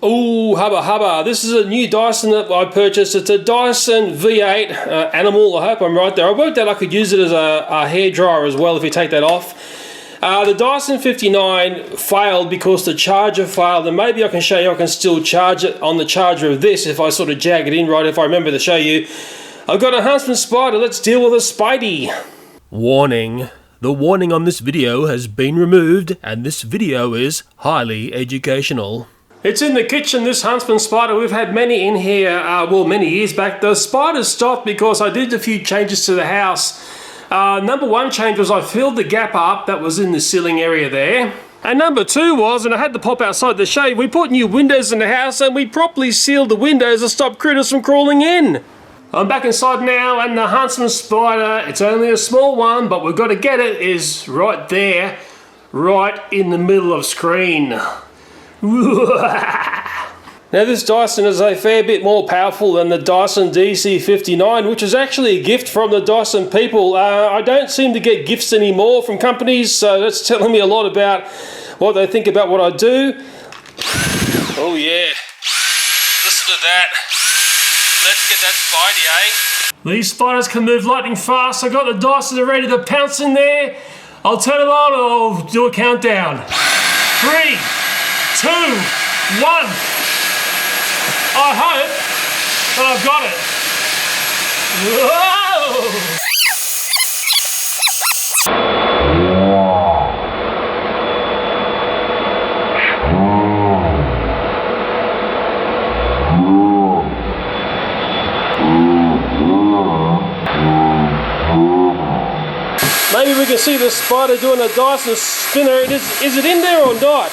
Oh, hubba hubba. This is a new Dyson that I purchased. It's a Dyson V8 Animal. I hope I'm right there. I worked out I could use it as a hairdryer as well if you take that off. The Dyson 59 failed because the charger failed, and maybe I can show you I can still charge it on the charger of this if I sort of jag it in right, if I remember to show you. I've got a Huntsman Spider. Let's deal with a Spidey. Warning. The warning on this video has been removed, and this video is highly educational. It's in the kitchen, this Huntsman Spider. We've had many in here, well, many years back. The spiders stopped because I did a few changes to the house. Number one change was I filled the gap up that was in the ceiling area there. And number two was, and I had to pop outside to show you, we put new windows in the house and we properly sealed the windows to stop critters from crawling in. I'm back inside now, and the Huntsman Spider, it's only a small one, but we've got to get it, is right there, right in the middle of screen. Now this Dyson is a fair bit more powerful than the Dyson DC59, which is actually a gift from the Dyson people. I don't seem to get gifts anymore from companies, so that's telling me a lot about what they think about what I do. Oh yeah, listen to that. Let's get that Spidey, eh? These spiders can move lightning fast. I got the Dyson ready to pounce in there. I'll turn it on and I'll do a countdown. 3, 2, 1. I hope that I've got it. Whoa! Maybe we can see the spider doing a Dyson spinner. Is it in there or not?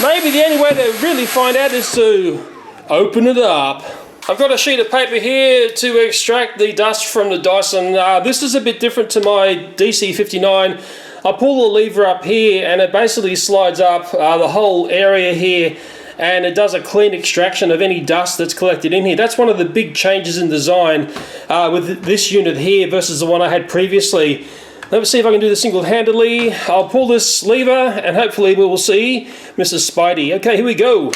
Maybe the only way to really find out is to open it up. I've got a sheet of paper here to extract the dust from the Dyson. This is a bit different to my DC59. I pull the lever up here and it basically slides up the whole area here, and it does a clean extraction of any dust that's collected in here. That's one of the big changes in design with this unit here versus the one I had previously. Let's see if I can do this single-handedly. I'll pull this lever and hopefully we will see Mrs. Spidey. Okay, here we go.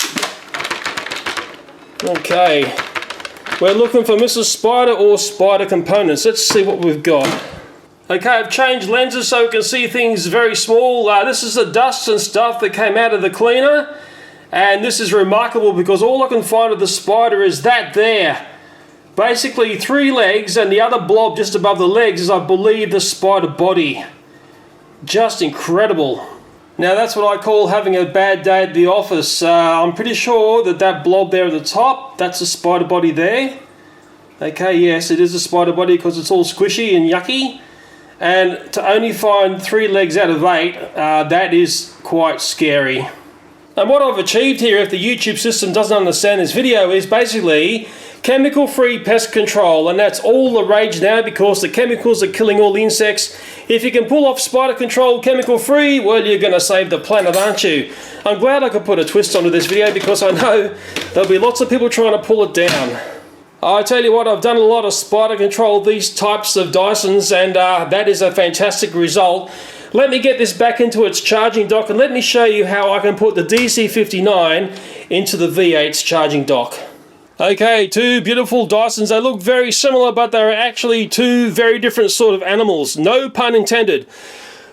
Okay, we're looking for Mrs. Spider or spider components. Let's see what we've got. Okay, I've changed lenses so we can see things very small. This is the dust and stuff that came out of the cleaner. And this is remarkable because all I can find of the spider is that there. Basically 3 legs, and the other blob just above the legs is, I believe, the spider body. Just incredible. Now that's what I call having a bad day at the office. I'm pretty sure that blob there at the top, that's a spider body there. Okay, yes, it is a spider body because it's all squishy and yucky. And to only find 3 legs out of 8, that is quite scary. And what I've achieved here, if the YouTube system doesn't understand this video, is basically chemical-free pest control, and that's all the rage now because the chemicals are killing all the insects. If you can pull off spider control chemical-free, well, you're going to save the planet, aren't you? I'm glad I could put a twist onto this video because I know there'll be lots of people trying to pull it down. I tell you what, I've done a lot of spider control of these types of Dysons, and that is a fantastic result. Let me get this back into its charging dock and let me show you how I can put the DC59 into the V8's charging dock. Okay, 2 beautiful Dysons. They look very similar, but they're actually 2 very different sort of animals. No pun intended.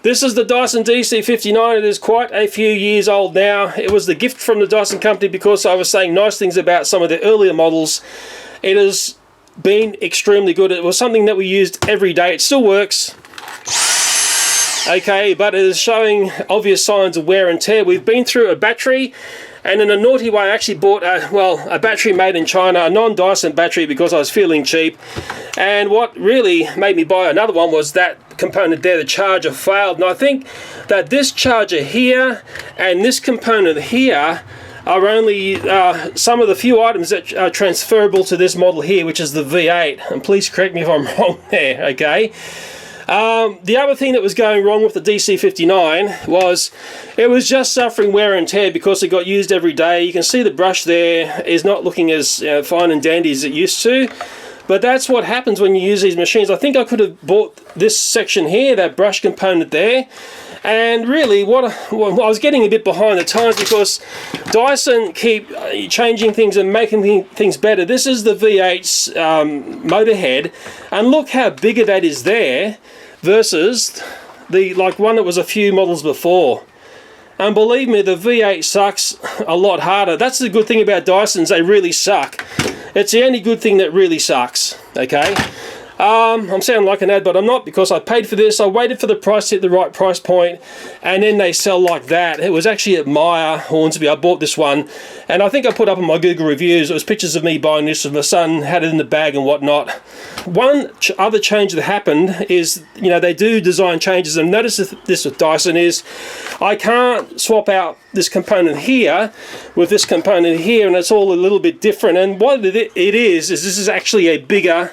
This is the Dyson DC59. It is quite a few years old now. It was the gift from the Dyson company because I was saying nice things about some of the earlier models. It has been extremely good. It was something that we used every day. It still works. Okay, but it is showing obvious signs of wear and tear. We've been through a battery, and in a naughty way I actually bought a battery made in China, a non-Dyson battery, because I was feeling cheap. And what really made me buy another one was that component there, the charger failed. And I think that this charger here and this component here are only some of the few items that are transferable to this model here, which is the V8. And please correct me if I'm wrong there, okay? The other thing that was going wrong with the DC59 was it was just suffering wear and tear because it got used every day. You can see the brush there is not looking as fine and dandy as it used to. But that's what happens when you use these machines. I think I could have bought this section here, that brush component there, And really, well, I was getting a bit behind the times because Dyson keep changing things and making things better. This is the V8's motor head, and look how bigger that is there versus the one that was a few models before. And believe me, the V8 sucks a lot harder. That's the good thing about Dysons, they really suck. It's the only good thing that really sucks, okay? I'm sounding like an ad, but I'm not, because I paid for this. I waited for the price to hit the right price point, and then they sell like that. It was actually at Myer, Hornsby. I bought this one, and I think I put up on my Google reviews, it was pictures of me buying this, and my son had it in the bag and whatnot. One other change that happened is, you know, they do design changes, and notice this with Dyson is, I can't swap out this component here with this component here, and it's all a little bit different. And what it is this is actually a bigger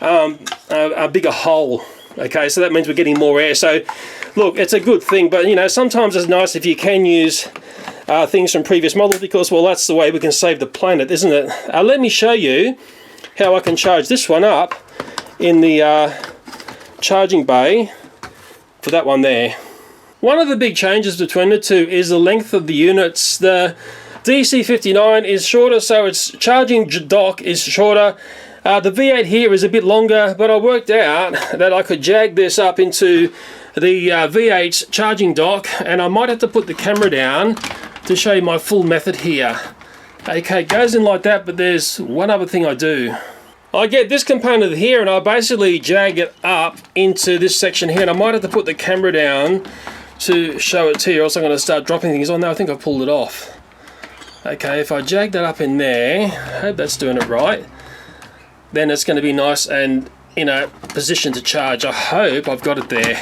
hole. Okay, so that means we're getting more air. So look, it's a good thing, but you know, sometimes it's nice if you can use things from previous models, because, well, that's the way we can save the planet, isn't it? Let me show you how I can charge this one up in the charging bay for that one there. One of the big changes between the two is the length of the units. The DC59 is shorter, so its charging dock is shorter. The V8 here is a bit longer, but I worked out that I could jag this up into the V8's charging dock, and I might have to put the camera down to show you my full method here. Okay, it goes in like that, but there's one other thing I do. I get this component here, and I basically jag it up into this section here, and I might have to put the camera down to show it to you, or else I'm going to start dropping things on there. I think I've pulled it off. Okay, if I jag that up in there, I hope that's doing it right, then it's going to be nice and in a position to charge. I hope I've got it there.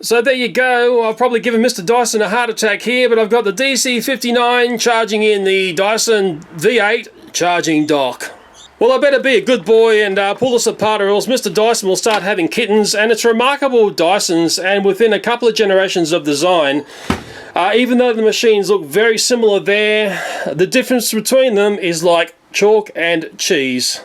So there you go. I've probably given Mr. Dyson a heart attack here, but I've got the DC59 charging in the Dyson V8 charging dock. Well, I better be a good boy and pull this apart, or else Mr. Dyson will start having kittens. And it's remarkable, Dysons, and within a couple of generations of design, even though the machines look very similar there, the difference between them is like chalk and cheese.